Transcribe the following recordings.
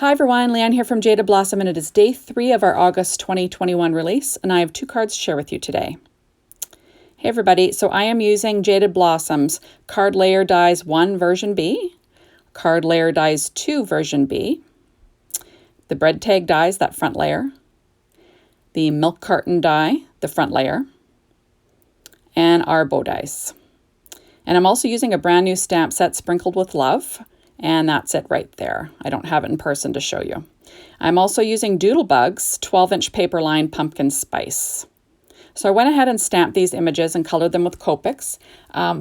Hi everyone, Leanne here from Jaded Blossom, and it is day 3 of our August 2021 release, and I have 2 cards to share with you today. Hey everybody, so I am using Jaded Blossom's Card Layer Dies 1 version B, Card Layer Dies 2 version B, the Bread Tag dies, that front layer, the Milk Carton die, the front layer, and our bow dies. And I'm also using a brand new stamp set, Sprinkled with Love. And that's it right there. I don't have it in person to show you. I'm also using Doodlebug's 12-inch paper line Pumpkin Spice. So I went ahead and stamped these images and colored them with Copics.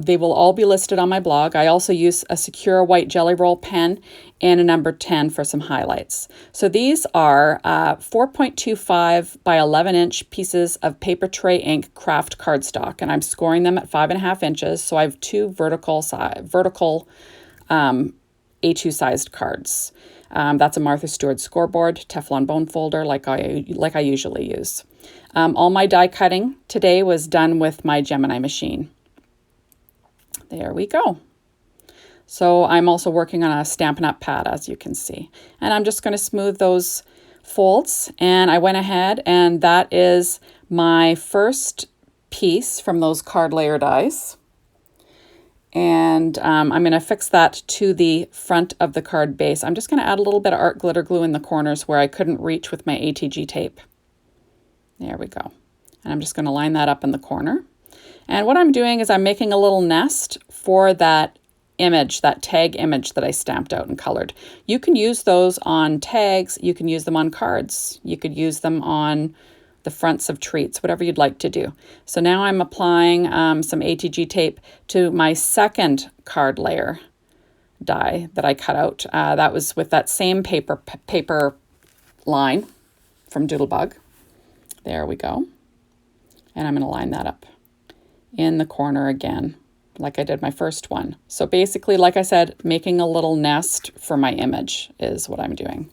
They will all be listed on my blog. I also use a secure white jelly roll pen and a number 10 for some highlights. So these are 4.25 by 11-inch pieces of paper tray ink craft cardstock, and I'm scoring them at 5.5 inches. So I have 2 vertical A2 sized cards. That's a Martha Stewart scoreboard, Teflon bone folder, like I usually use. All my die cutting today was done with my Gemini machine. There we go. So I'm also working on a Stampin' Up! Pad, as you can see. And I'm just going to smooth those folds. And I went ahead, and that is my first piece from those card layer dies. And I'm going to fix that to the front of the card base. I'm just going to add a little bit of art glitter glue in the corners where I couldn't reach with my ATG tape. There we go. And I'm just going to line that up in the corner. And what I'm doing is I'm making a little nest for that image, that tag image that I stamped out and colored. You can use those on tags. You can use them on cards. You could use them on the fronts of treats, whatever you'd like to do. So now I'm applying some ATG tape to my second card layer die that I cut out. That was with that same paper line from Doodlebug. There we go. And I'm going to line that up in the corner again, like I did my first one. So basically, like I said, making a little nest for my image is what I'm doing.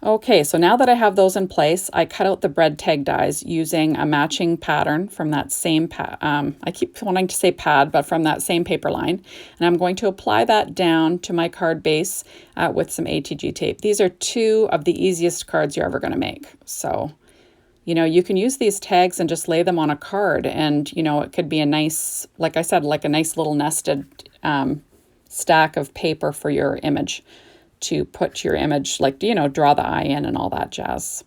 Okay, so now that I have those in place, I cut out the bread tag dies using a matching pattern from that same I keep wanting to say pad, but from that same paper line. And I'm going to apply that down to my card base with some ATG tape. These are 2 of the easiest cards you're ever going to make. So, you know, you can use these tags and just lay them on a card, and, you know, it could be a nice, like I said, like a nice little nested stack of paper for your image, to put your image, like, you know, draw the eye in and all that jazz.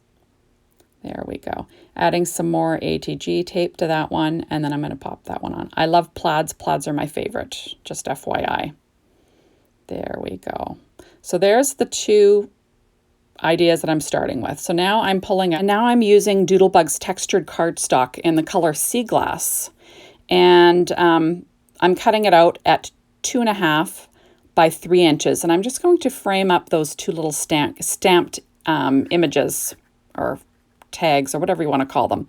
There we go. Adding some more ATG tape to that one, and then I'm going to pop that one on. I love plaids. Plaids are my favorite, just FYI. There we go. So there's the 2 ideas that I'm starting with. So now I'm using Doodlebug's textured cardstock in the color Sea Glass, and I'm cutting it out at 2.5 by 3 inches, and I'm just going to frame up those 2 little stamped images or tags or whatever you want to call them.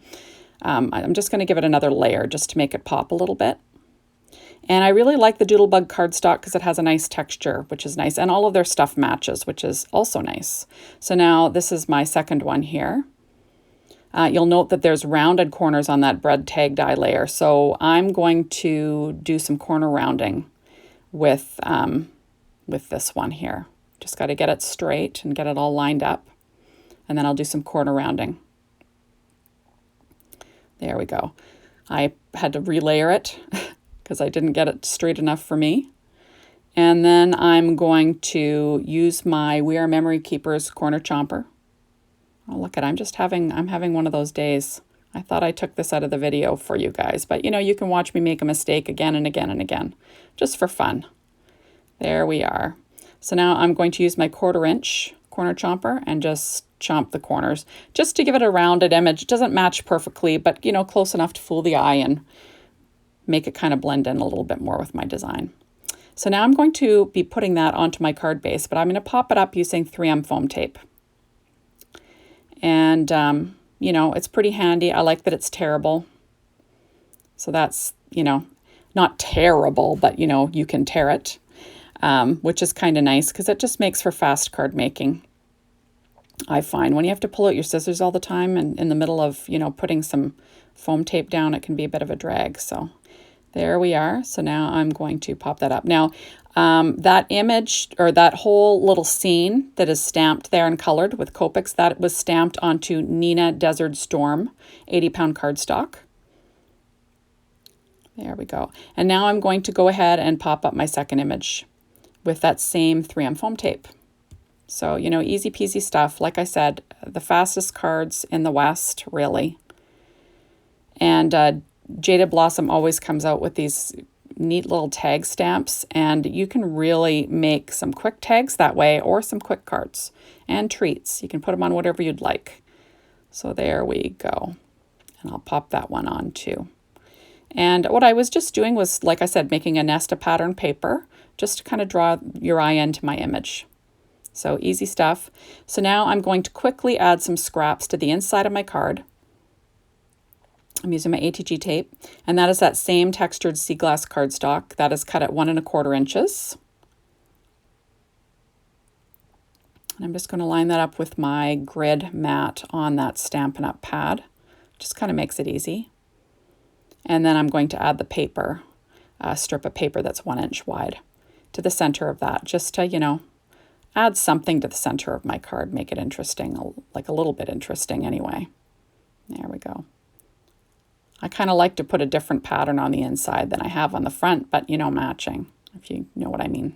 I'm just going to give it another layer just to make it pop a little bit. And I really like the Doodlebug cardstock because it has a nice texture, which is nice, and all of their stuff matches, which is also nice. So now this is my second one here. You'll note that there's rounded corners on that bread tag die layer, so I'm going to do some corner rounding with this one here. Just got to get it straight and get it all lined up, and then I'll do some corner rounding. There we go. I had to relayer it because I didn't get it straight enough for me. And then I'm going to use my We Are Memory Keepers corner chomper. Oh, look at I'm having one of those days. I thought I took this out of the video for you guys, but you know, you can watch me make a mistake again and again and again, just for fun. There we are. So now I'm going to use my 1/4 inch corner chomper and just chomp the corners, just to give it a rounded image. It doesn't match perfectly, but you know, close enough to fool the eye and make it kind of blend in a little bit more with my design. So now I'm going to be putting that onto my card base, but I'm going to pop it up using 3M foam tape. And, you know, it's pretty handy. I like that it's tearable. So that's, you know, not terrible, but, you know, you can tear it, which is kind of nice because it just makes for fast card making. I find when you have to pull out your scissors all the time and in the middle of, you know, putting some foam tape down, it can be a bit of a drag. So there we are. So now I'm going to pop that up. Now, That image or that whole little scene that is stamped there and colored with Copics, that was stamped onto Nina Desert Storm 80-pound cardstock. There we go. And now I'm going to go ahead and pop up my second image with that same 3M foam tape. So, you know, easy peasy stuff. Like I said, the fastest cards in the West, really. And Jaded Blossom always comes out with these neat little tag stamps, and you can really make some quick tags that way, or some quick cards and treats. You can put them on whatever you'd like. So there we go. And I'll pop that one on too. And what I was just doing was, like I said, making a nest of pattern paper just to kind of draw your eye into my image. So easy stuff. So now I'm going to quickly add some scraps to the inside of my card. I'm using my ATG tape, and that is that same textured sea glass cardstock that is cut at 1 1/4 inches. And I'm just going to line that up with my grid mat on that Stampin' Up! Pad. Just kind of makes it easy. And then I'm going to add the paper, a strip of paper that's 1 inch wide to the center of that, just to, you know, add something to the center of my card, make it interesting, like a little bit interesting anyway. There we go. I kind of like to put a different pattern on the inside than I have on the front, but, you know, matching, if you know what I mean.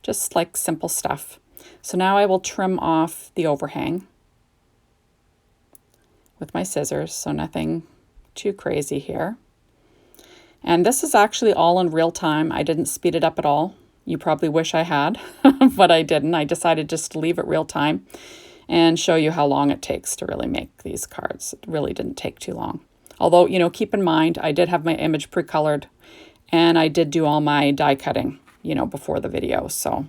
Just like simple stuff. So now I will trim off the overhang with my scissors, so nothing too crazy here. And this is actually all in real time. I didn't speed it up at all. You probably wish I had, but I didn't. I decided just to leave it real time and show you how long it takes to really make these cards. It really didn't take too long. Although, you know, keep in mind, I did have my image pre-colored, and I did do all my die cutting, you know, before the video. So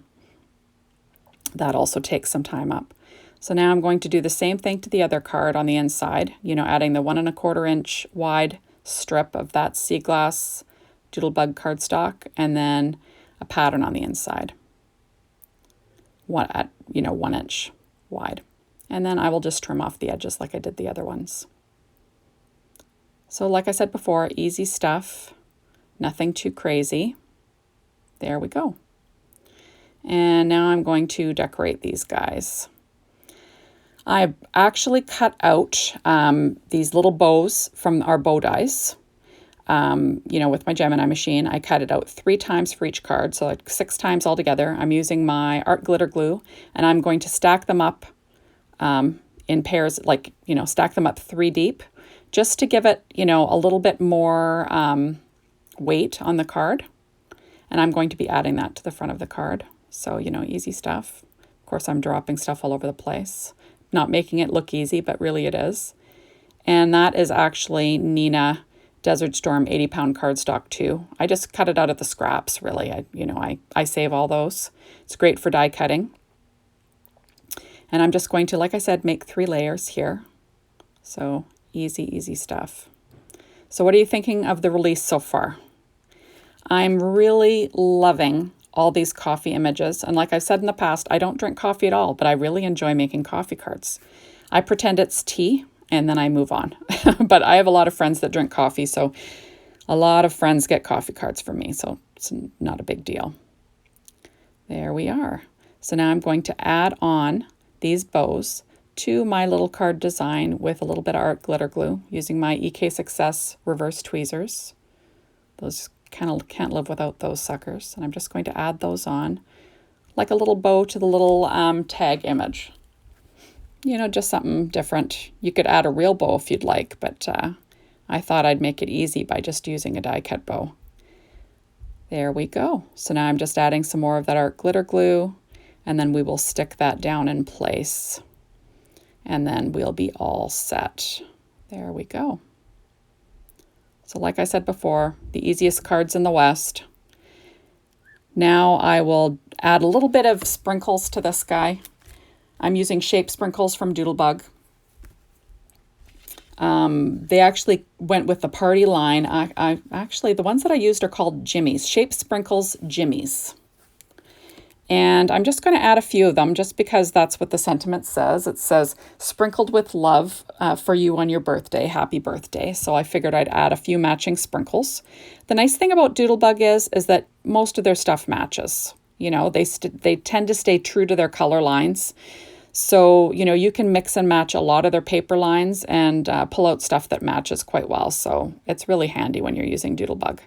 that also takes some time up. So now I'm going to do the same thing to the other card on the inside, you know, adding the 1 1/4 inch wide strip of that sea glass doodlebug cardstock, and then a pattern on the inside, at 1 inch wide. And then I will just trim off the edges like I did the other ones. So like I said before, easy stuff, nothing too crazy. There we go. And now I'm going to decorate these guys. I actually cut out these little bows from our bow dies. You know, with my Gemini machine, I cut it out 3 times for each card, so like 6 times altogether. I'm using my art glitter glue, and I'm going to stack them up in pairs, like, you know, stack them up 3 deep, just to give it, you know, a little bit more weight on the card. And I'm going to be adding that to the front of the card. So, you know, easy stuff. Of course, I'm dropping stuff all over the place. Not making it look easy, but really it is. And that is actually Nina Desert Storm 80-pound cardstock too. I just cut it out of the scraps, really. I save all those. It's great for die cutting. And I'm just going to, like I said, make 3 layers here. So easy, easy stuff. So what are you thinking of the release so far? I'm really loving all these coffee images. And like I've said in the past, I don't drink coffee at all, but I really enjoy making coffee cards. I pretend it's tea and then I move on. But I have a lot of friends that drink coffee, so a lot of friends get coffee cards from me, so it's not a big deal. There we are. So now I'm going to add on these bows to my little card design with a little bit of art glitter glue using my EK Success reverse tweezers. Those kind of can't live without those suckers. And I'm just going to add those on like a little bow to the little tag image. You know, just something different. You could add a real bow if you'd like, but I thought I'd make it easy by just using a die cut bow. There we go. So now I'm just adding some more of that art glitter glue, and then we will stick that down in place. And then we'll be all set. There we go. So like I said before, the easiest cards in the West. Now I will add a little bit of sprinkles to this guy. I'm using shape sprinkles from Doodlebug. They actually went with the party line. Actually, the ones that I used are called Jimmies, Shape Sprinkles Jimmies. And I'm just going to add a few of them just because that's what the sentiment says. It says, sprinkled with love for you on your birthday. Happy birthday. So I figured I'd add a few matching sprinkles. The nice thing about Doodlebug is that most of their stuff matches. You know, they tend to stay true to their color lines. So, you know, you can mix and match a lot of their paper lines and pull out stuff that matches quite well. So it's really handy when you're using Doodlebug.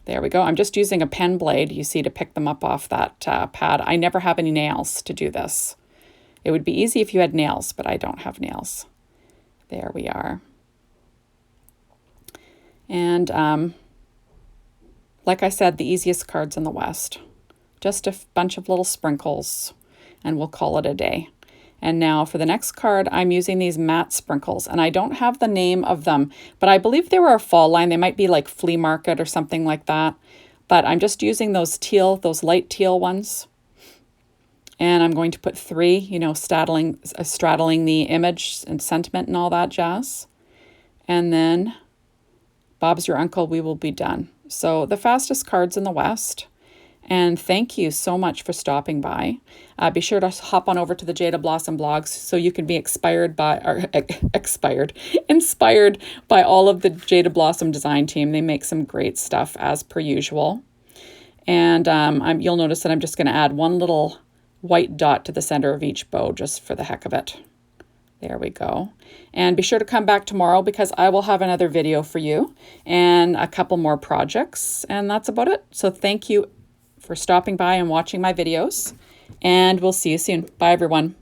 There we go. I'm just using a pen blade, you see, to pick them up off that pad. I never have any nails to do this. It would be easy if you had nails, but I don't have nails. There we are. And like I said, the easiest cards in the West. Just a bunch of little sprinkles, and we'll call it a day. And now for the next card, I'm using these matte sprinkles, and I don't have the name of them, but I believe they were a fall line. They might be like Flea Market or something like that. But I'm just using those light teal ones. And I'm going to put 3, you know, straddling the image and sentiment and all that jazz. And then Bob's your uncle, we will be done. So the fastest cards in the West. And thank you so much for stopping by. Be sure to hop on over to the Jaded Blossom blogs so you can be inspired by all of the Jaded Blossom design team. They make some great stuff as per usual. And you'll notice that I'm just going to add one little white dot to the center of each bow just for the heck of it. There we go. And be sure to come back tomorrow because I will have another video for you and a couple more projects. And that's about it. So thank you for stopping by and watching my videos. And we'll see you soon. Bye, everyone.